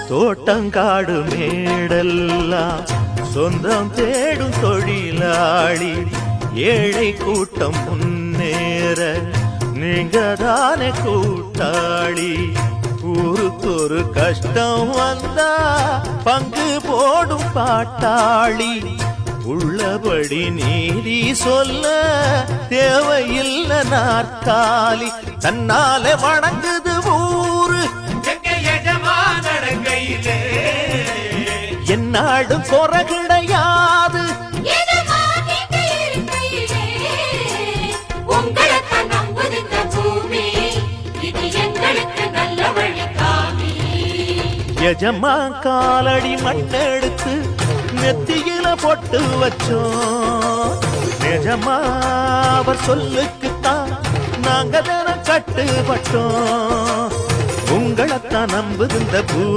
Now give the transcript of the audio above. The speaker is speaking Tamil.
தோட்டங்காடு மேடெல்லாம் சொந்தம் தேடும் தொழிலாளி ஏழை கூட்டம் முன்னேற நீங்க தானே கூட்டாளி ஊருக்கு ஒரு கஷ்டம் வந்தா பங்கு போடும் பாட்டாளி உள்ளபடி நீதி சொல்ல தேவையில்லை நாற்காலி தன்னாலே வணங்குது ஊரு என்னாடும் குறை கிடையாது எஜமா காலடி மண்ணெடுத்து நெத்தியில போட்டு வச்சோம் நிஜமா அவர் சொல்லுக்குத்தான் நாங்க தினம் கட்டுப்பட்டோம் உங்களைத்தான் நம்புகின்ற பூ